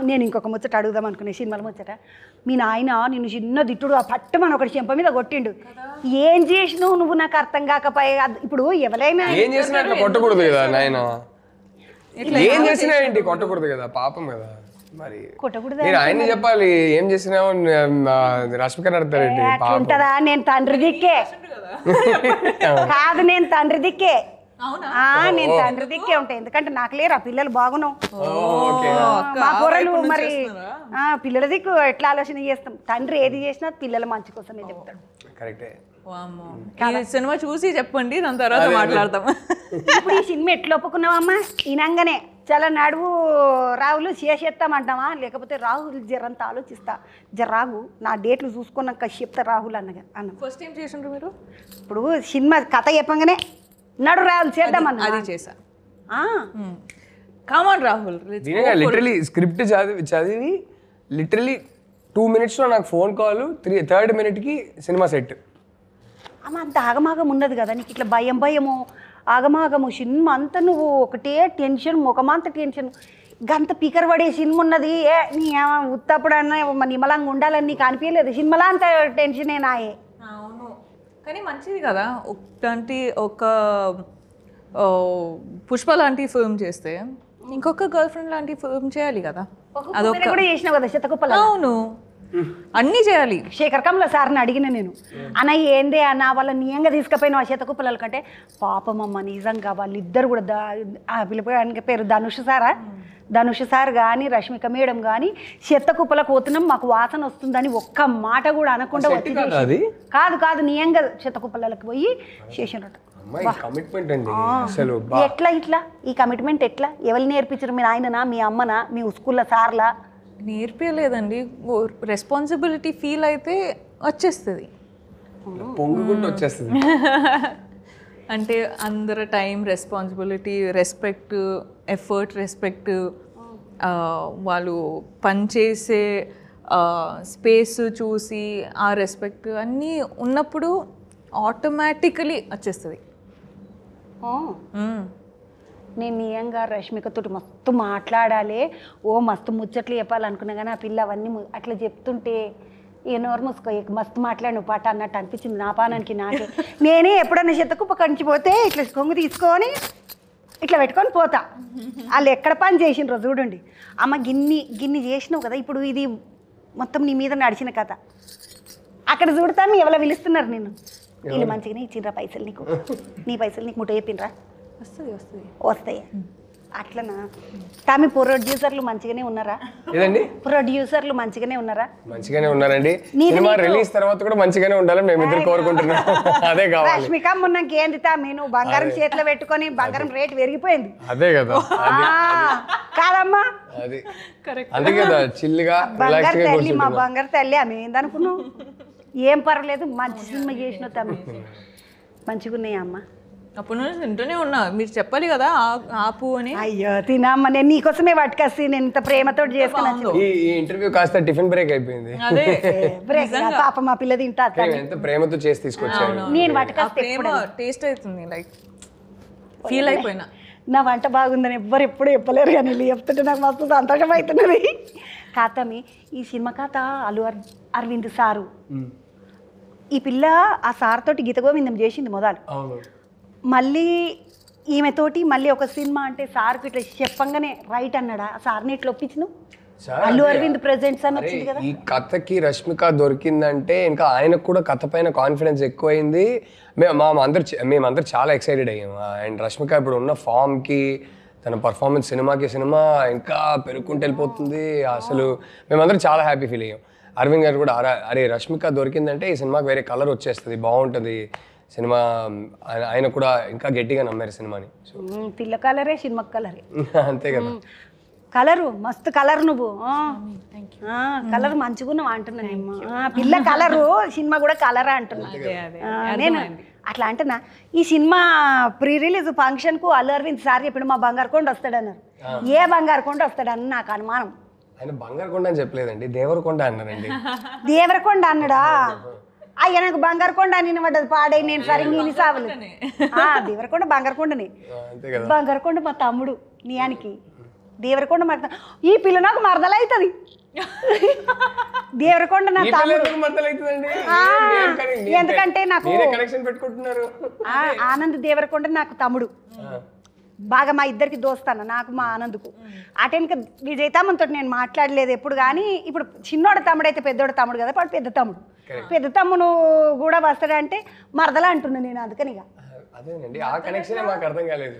నేను ఇంకొక ముచ్చట అడుగుదాం అనుకునే సినిమాల ముచ్చట. మీ నాయన నిన్ను చిన్న దిట్టుడు ఆ పట్టమని ఒకటి చెంప మీద కొట్టిండు. ఏం చేసినావు నువ్వు నాకు అర్థం కాకపోయా. ఇప్పుడు ఎవరైనా ఏం చేసినా అట్లా కొట్టకూడదు కదా నాయన. ఏం చేసినా ఏంటి కొట్టకూడదు కదా, పాపం కదా. మరి కొట్టకూడదు మీరు ఆయన్ని చెప్పాలి ఏం చేసినావు. రష్మిక అడతారేంటి ఉంటదా. నేను తండ్రి దిక్కే కాదు, నేను తండ్రి దిక్కే. నేను తండ్రి దిక్కే ఉంటాయి, ఎందుకంటే నాకు లేరు ఆ పిల్లలు. బాగున్నావు మా కూరలు మరి పిల్లల దిక్కు ఎట్లా ఆలోచన చేస్తాం. తండ్రి ఏది చేసినా పిల్లల మంచి కోసమే చెప్తాడు. సినిమా చూసి చెప్పండి, దాని తర్వాత మాట్లాడతాం. ఇప్పుడు ఈ సినిమా ఎట్లా ఒప్పుకున్నావమ్మా? ఈనంగానే చాలా నడువు రాహులు చేసేస్తామంటావా, లేకపోతే రాహుల్ జరంతా ఆలోచిస్తా రాగు నా డేట్లు చూసుకున్నాక చెప్తా రాహుల్ అన్న. ఫస్ట్ టైం చేసిండ్రు మీరు? ఇప్పుడు సినిమా కథ చెప్పంగానే నడు రాహుల్ చేద్దామన్నా. అది చేసా. కామన్ రాహుల్ లిటరలీ స్క్రిప్ట్ చదివి లిటరలీ 2 minutesలో నాకు phone call, 3rd minute cinema set. అమ్మ అంత ఆగమాగం ఉన్నది కదా నీకు, ఇట్లా భయము ఆగమాగము. సినిమా అంతా నువ్వు ఒకటే టెన్షన్, ముఖమంత టెన్షన్. గంత పికర్ పడే సినిమా ఉన్నది. నీ ఉత్తప్పుడు అన్న నిమ్మలంగా ఉండాలని నీకు అనిపించలేదు? సినిమాలో అంత టెన్షనే నాయే. అవును, కానీ మంచిది కదా. ఒక పుష్ప లాంటి ఫిల్మ్ చేస్తే ఇంకొక గర్ల్ ఫ్రెండ్ లాంటి ఫిల్మ్ చేయాలి కదా. అదొక కూడా చేసినావు కదా శతకుప్పల. అవును, అన్నీ చేయాలి. శేఖర్ కమల సార్ని అడిగిన నేను, అన్న ఏందే అన్న వాళ్ళ నియంగా తీసుకుపోయిన ఆ శతకుప్పల కంటే పాపమమ్మ నిజంగా వాళ్ళిద్దరు కూడా పిలిపోయానికి పేరు ధనుష్ సార్ కానీ రష్మిక మేడం కానీ శతకుప్పలకు పోతున్నాం మాకు వాసన వస్తుందని ఒక్క మాట కూడా అనకుండా వచ్చి కాదు నియంగా శతకుప్పలకు పోయి చేసినట్టు. ఎట్లా ఇట్లా ఈ కమిట్మెంట్ ఎట్లా ఎవరు నేర్పించారు? మీ నాయననా, మీ అమ్మనా, మీ స్కూల్లో సార్లా? నేర్పించలేదండి. రెస్పాన్సిబిలిటీ ఫీల్ అయితే వచ్చేస్తుంది, అంటే అందరు time, responsibility, respect, effort, respect, వాళ్ళు పనిచేసే స్పేస్ చూసి ఆ రెస్పెక్ట్ అన్నీ ఉన్నప్పుడు ఆటోమేటికలీ వచ్చేస్తుంది. నేను నియంగా రష్మికతో మస్తు మాట్లాడాలి, మస్తు ముచ్చట్లు చెప్పాలనుకున్నా కానీ ఆ పిల్ల అవన్నీ అట్లా చెప్తుంటే నోరు మూసుకో మస్తు మాట్లాడు పాట అన్నట్టు అనిపించింది నా పానానికి నాకే. నేనే ఎప్పుడన్నా చెత్తకుప్ప కంచిపోతే ఇట్లా కొంగు తీసుకొని ఇట్లా పెట్టుకొని పోతా. వాళ్ళు ఎక్కడ పని చేసిండ్రో చూడండి. అమ్మ గిన్ని చేసినావు కదా, ఇప్పుడు ఇది మొత్తం నీ మీద నడిచిన కథ. అక్కడ చూడతాను ఎవరో పిలుస్తున్నారు నిన్ను, వీళ్ళు మంచిగానే ఇచ్చిండ్రా పైసలు నీకు, నీ పైసలు నీకు ముట్ట చెప్పిండ్రా? వస్తాయి అట్లనా? కానీ ప్రొడ్యూసర్లు మంచిగానే ఉన్నారా? ప్రొడ్యూసర్లు మంచిగానే ఉన్నారా? మంచిగానే ఉన్నారండి. సినిమా రిలీజ్ తర్వాత కూడా మంచిగానే ఉండాలని మేము ఇద్దరు కోరుకుంటున్నాం. అదే కావాలి. రష్మిక మొన్నకి ఏంది తాను బంగారం చేతిలో పెట్టుకొని బంగారం రేట్ పెరిగిపోయింది. అదే కదా కాదమ్మా, అది అంతే కదా. చిల్లుగా బంగారు తల్లి, మా బంగారు తల్లి. ఆమె ఏందనుకున్నావు? ఏం పర్వాలేదు, మంచి సినిమా చేసినావు తమ్మి, మంచిగా ఉన్నాయా అమ్మ? అప్పుడు నుంచి తింటూనే ఉన్నా, మీరు చెప్పాలి కదా ఆపు అని. అయ్యో తినమ్మ, నేను నీకోసమే పట్టుకొస్తే నేను ఇంత ప్రేమతో చేసుకున్నాను. ఈ ఇంటర్వ్యూ కాస్త టిఫిన్ బ్రేక్ అయిపోయింది. పాప మా పిల్ల తింటా ఎంత ప్రేమతో చేసి తీసుకొచ్చాను. నేను పట్టుకొస్తే టేస్ట్ అవుతుంది, లైక్ ఫీల్ అయిపోయినా. నా వంట బాగుందని ఎప్పుడు చెప్పలేరు కానీ వీళ్ళు చెప్తుంటే నాకు మస్తు సంతోషం అవుతున్నది. కాతమి ఈ సినిమా కథ అరవింద్ సారు, ఈ పిల్ల ఆ సార్ తోటి గీత గోవిందం చేసింది మొదలు. మళ్ళీ ఈమెతోటి మళ్ళీ ఒక సినిమా అంటే సార్కి ఇట్లా చెప్పంగానే రైట్ అన్నాడా? సార్ని ఇట్లా ఒప్పించను అల్లు అరవింద్ ప్రెజెంట్స్ అని వచ్చింది కదా. ఈ కథకి రష్మిక దొరికిందంటే ఇంకా ఆయనకు కూడా కథ పైన కాన్ఫిడెన్స్ ఎక్కువైంది. మేమందరూ చాలా ఎక్సైటెడ్ అయ్యాము. అండ్ రష్మిక ఇప్పుడు ఉన్న ఫామ్కి, తన పర్ఫార్మెన్స్ సినిమా ఇంకా పెరుగుకుంటూ వెళ్ళిపోతుంది. అసలు మేమందరం చాలా హ్యాపీ ఫీల్ అయ్యాం. అరవింద్ గారు కూడా అరే రష్మిక దొరికిందంటే ఈ సినిమాకి వేరే కలర్ వచ్చేస్తుంది, బాగుంటుంది సినిమా. ఆయన కూడా ఇంకా గట్టిగా నమ్మారు సినిమాని. పిల్ల కలరే సినిమా కలరే అంతే కదా. కలరు మస్తు కలర్, నువ్వు కలర్ మంచిగున్నావు అంటున్నా. పిల్ల కలరు, సినిమా కూడా కలరా అంటున్నా నేను. అట్లా అంటున్నా. ఈ సినిమా ప్రీ రిలీజ్ ఫంక్షన్కు అల్లు అరవింద్ సార్ ఇప్పుడు మా బంగారుకొండ వస్తాడన్నారు. ఏ బంగారుకొండ వస్తాడని నాకు అనుమానం. ఆయన బంగారుకొండ అని చెప్పలేదండి, దేవరకొండ అన్నారండి. దేవరకొండ అన్నాడా? అయ్యా నాకు బంగారుకొండ అని పడ్డది పాడై, నేను సరిగ్గా ఇన్ని సావలేదు. దేవరకొండ బంగారుకొండని. బంగారుకొండ మా తమ్ముడు నియానికి. దేవరకొండ మరద ఈ పిల్ల నాకు మరదలవుతుంది. దేవరకొండ నా తమ్ముడు. ఎందుకంటే నాకు ఆనంద్ దేవరకొండ నాకు తమ్ముడు బాగా, మా ఇద్దరికి దోస్తాను, నాకు మా ఆనంద్కు. అటెనక విజయ్ తమ్ముతో నేను మాట్లాడలేదు ఎప్పుడు, కానీ ఇప్పుడు చిన్నోడు తమ్ముడు అయితే పెద్దోడు తమ్ముడు కదా, వాడు పెద్ద తమ్ముడు. పెద్ద తమ్ముడు కూడా వస్తాడంటే మరదలా అంటున్నా నేను, అందుకని ఇక అదేనండి ఆ కనెక్షన్ మాకు అర్థం కాలేదు.